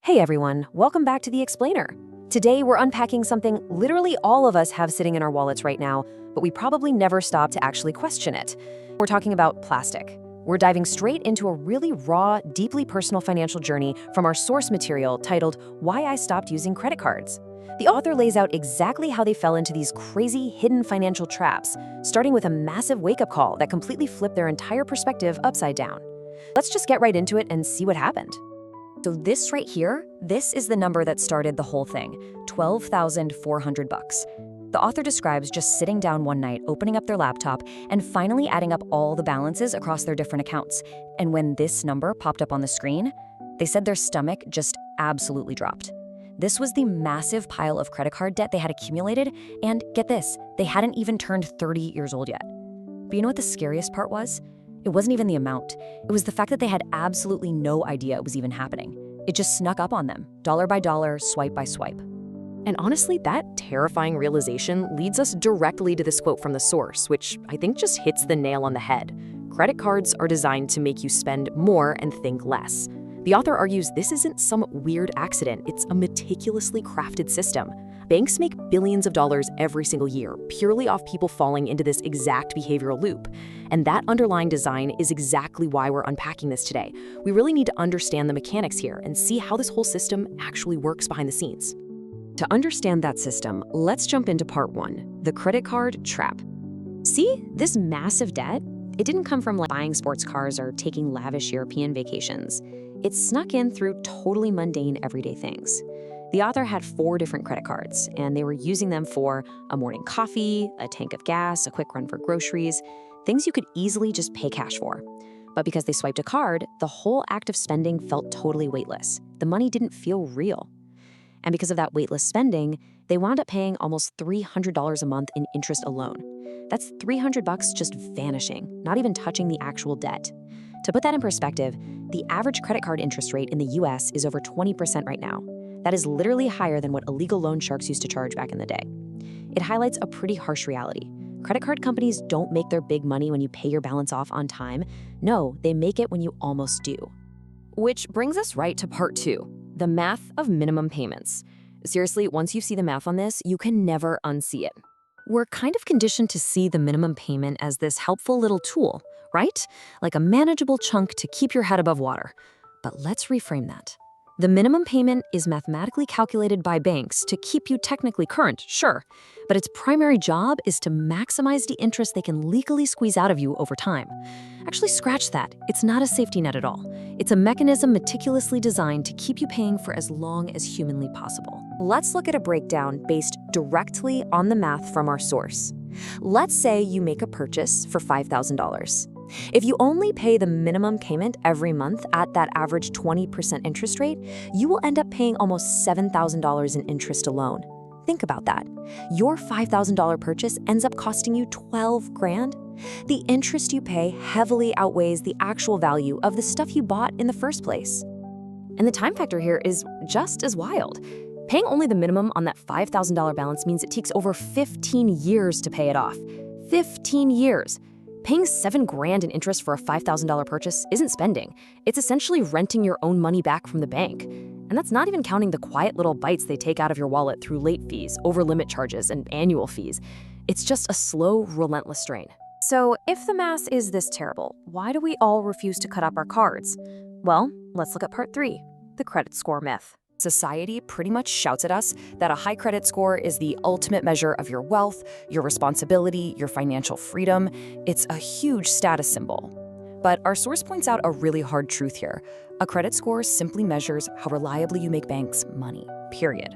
Hey everyone, welcome back to The Explainer. Today we're unpacking something literally all of us have sitting in our wallets right now, but we probably never stop to actually question it. We're talking about plastic. We're diving straight into a really raw, deeply personal financial journey from our source material titled Why I Stopped Using Credit Cards. The author lays out exactly how they fell into these crazy hidden financial traps, starting with a massive wake-up call that completely flipped their entire perspective upside down. Let's just get right into it and see what happened. So this right here, this is the number that started the whole thing, $12,400. The author describes just sitting down one night, opening up their laptop, and finally adding up all the balances across their different accounts. And when this number popped up on the screen, they said their stomach just absolutely dropped. This was the massive pile of credit card debt they had accumulated, and get this, they hadn't even turned 30 years old yet. But you know what the scariest part was? It wasn't even the amount. It was the fact that they had absolutely no idea it was even happening. It just snuck up on them, dollar by dollar, swipe by swipe. And honestly, that terrifying realization leads us directly to this quote from the source, which I think just hits the nail on the head. Credit cards are designed to make you spend more and think less. The author argues this isn't some weird accident, it's a meticulously crafted system. Banks make billions of dollars every single year, purely off people falling into this exact behavioral loop. And that underlying design is exactly why we're unpacking this today. We really need to understand the mechanics here and see how this whole system actually works behind the scenes. To understand that system, let's jump into part one, the credit card trap. See, this massive debt, it didn't come from buying sports cars or taking lavish European vacations. It snuck in through totally mundane everyday things. The author had 4 different credit cards, and they were using them for a morning coffee, a tank of gas, a quick run for groceries, things you could easily just pay cash for. But because they swiped a card, the whole act of spending felt totally weightless. The money didn't feel real. And because of that weightless spending, they wound up paying almost $300 a month in interest alone. That's $300 just vanishing, not even touching the actual debt. To put that in perspective, the average credit card interest rate in the US is over 20% right now. That is literally higher than what illegal loan sharks used to charge back in the day. It highlights a pretty harsh reality. Credit card companies don't make their big money when you pay your balance off on time. No, they make it when you almost do. Which brings us right to part 2, the math of minimum payments. Seriously, once you see the math on this, you can never unsee it. We're kind of conditioned to see the minimum payment as this helpful little tool, right? Like a manageable chunk to keep your head above water. But let's reframe that. The minimum payment is mathematically calculated by banks to keep you technically current, sure, but its primary job is to maximize the interest they can legally squeeze out of you over time. Actually, scratch that. It's not a safety net at all. It's a mechanism meticulously designed to keep you paying for as long as humanly possible. Let's look at a breakdown based directly on the math from our source. Let's say you make a purchase for $5,000. If you only pay the minimum payment every month at that average 20% interest rate, you will end up paying almost $7,000 in interest alone. Think about that. Your $5,000 purchase ends up costing you $12,000. The interest you pay heavily outweighs the actual value of the stuff you bought in the first place. And the time factor here is just as wild. Paying only the minimum on that $5,000 balance means it takes over 15 years to pay it off. 15 years. Paying $7,000 in interest for a $5,000 purchase isn't spending. It's essentially renting your own money back from the bank. And that's not even counting the quiet little bites they take out of your wallet through late fees, over-limit charges, and annual fees. It's just a slow, relentless drain. So if the math is this terrible, why do we all refuse to cut up our cards? Well, let's look at part 3, the credit score myth. Society pretty much shouts at us that a high credit score is the ultimate measure of your wealth, your responsibility, your financial freedom. It's a huge status symbol. But our source points out a really hard truth here. A credit score simply measures how reliably you make banks money, period.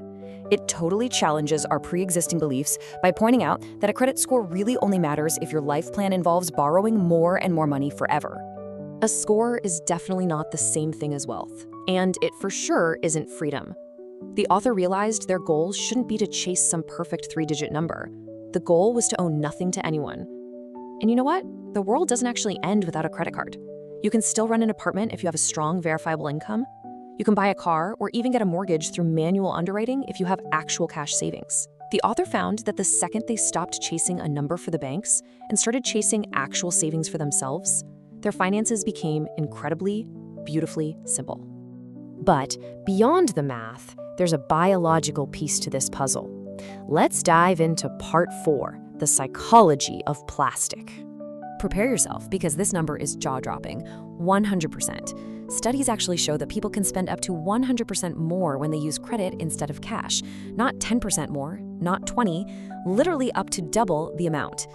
It totally challenges our pre-existing beliefs by pointing out that a credit score really only matters if your life plan involves borrowing more and more money forever. A score is definitely not the same thing as wealth. And it for sure isn't freedom. The author realized their goal shouldn't be to chase some perfect 3-digit number. The goal was to owe nothing to anyone. And you know what? The world doesn't actually end without a credit card. You can still rent an apartment if you have a strong, verifiable income. You can buy a car or even get a mortgage through manual underwriting if you have actual cash savings. The author found that the second they stopped chasing a number for the banks and started chasing actual savings for themselves, their finances became incredibly, beautifully simple. But beyond the math, there's a biological piece to this puzzle. Let's dive into part 4, the psychology of plastic. Prepare yourself, because this number is jaw-dropping. 100%. Studies actually show that people can spend up to 100% more when they use credit instead of cash. Not 10% more, not 20, literally up to double the amount.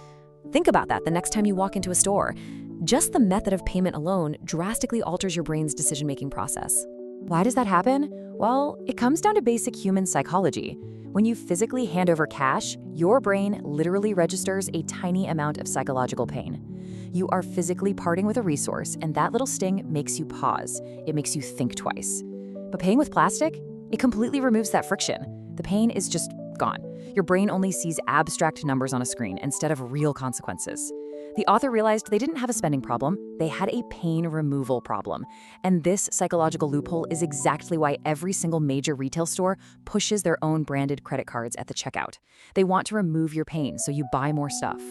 Think about that the next time you walk into a store. Just the method of payment alone drastically alters your brain's decision-making process. Why does that happen? Well, it comes down to basic human psychology. When you physically hand over cash, your brain literally registers a tiny amount of psychological pain. You are physically parting with a resource, and that little sting makes you pause. It makes you think twice. But paying with plastic, it completely removes that friction. The pain is just gone. Your brain only sees abstract numbers on a screen instead of real consequences. The author realized they didn't have a spending problem, they had a pain removal problem. And this psychological loophole is exactly why every single major retail store pushes their own branded credit cards at the checkout. They want to remove your pain so you buy more stuff.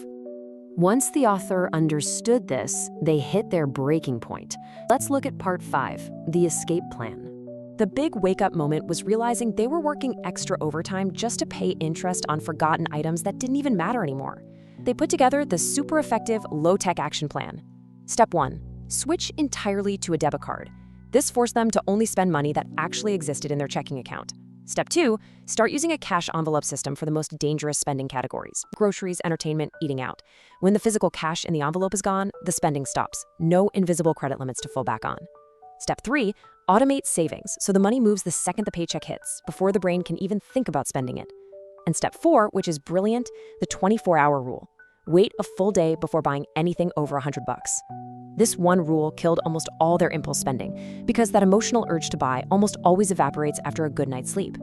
Once the author understood this, they hit their breaking point. Let's look at part 5, the escape plan. The big wake-up moment was realizing they were working extra overtime just to pay interest on forgotten items that didn't even matter anymore. They put together the super effective low-tech action plan. Step 1, switch entirely to a debit card. This forced them to only spend money that actually existed in their checking account. Step 2, start using a cash envelope system for the most dangerous spending categories: groceries, entertainment, eating out. When the physical cash in the envelope is gone, the spending stops. No invisible credit limits to fall back on. Step 3, automate savings so the money moves the second the paycheck hits, before the brain can even think about spending it. And step 4, which is brilliant, the 24-hour rule. Wait a full day before buying anything over $100. This one rule killed almost all their impulse spending, because that emotional urge to buy almost always evaporates after a good night's sleep.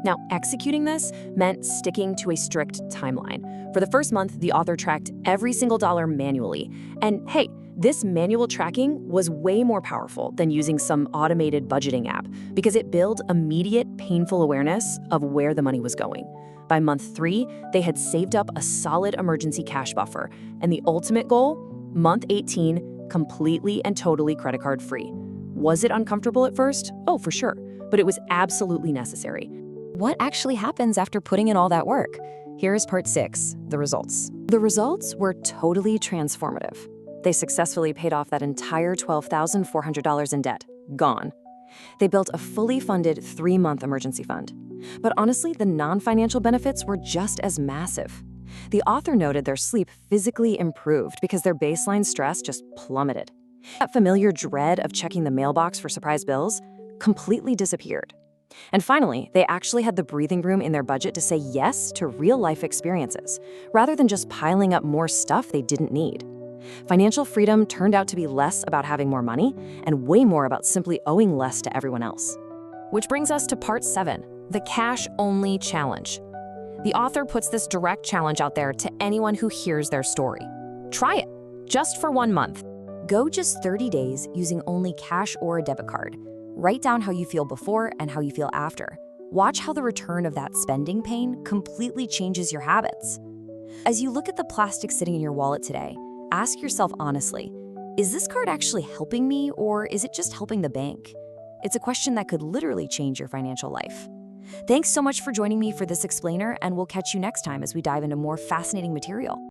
Now, executing this meant sticking to a strict timeline. For the first month, the author tracked every single dollar manually. And hey, this manual tracking was way more powerful than using some automated budgeting app, because it built immediate, painful awareness of where the money was going. By month 3, they had saved up a solid emergency cash buffer, and the ultimate goal, month 18, completely and totally credit card free. Was it uncomfortable at first? Oh, for sure, but it was absolutely necessary. What actually happens after putting in all that work? Here is part 6, the results. The results were totally transformative. They successfully paid off that entire $12,400 in debt. Gone. They built a fully funded 3-month emergency fund. But honestly, the non-financial benefits were just as massive. The author noted their sleep physically improved because their baseline stress just plummeted. That familiar dread of checking the mailbox for surprise bills completely disappeared. And finally, they actually had the breathing room in their budget to say yes to real-life experiences, rather than just piling up more stuff they didn't need. Financial freedom turned out to be less about having more money and way more about simply owing less to everyone else. Which brings us to part 7, the cash-only challenge. The author puts this direct challenge out there to anyone who hears their story. Try it, just for 1 month. Go just 30 days using only cash or a debit card. Write down how you feel before and how you feel after. Watch how the return of that spending pain completely changes your habits. As you look at the plastic sitting in your wallet today, ask yourself honestly, is this card actually helping me, or is it just helping the bank? It's a question that could literally change your financial life. Thanks so much for joining me for this explainer, and we'll catch you next time as we dive into more fascinating material.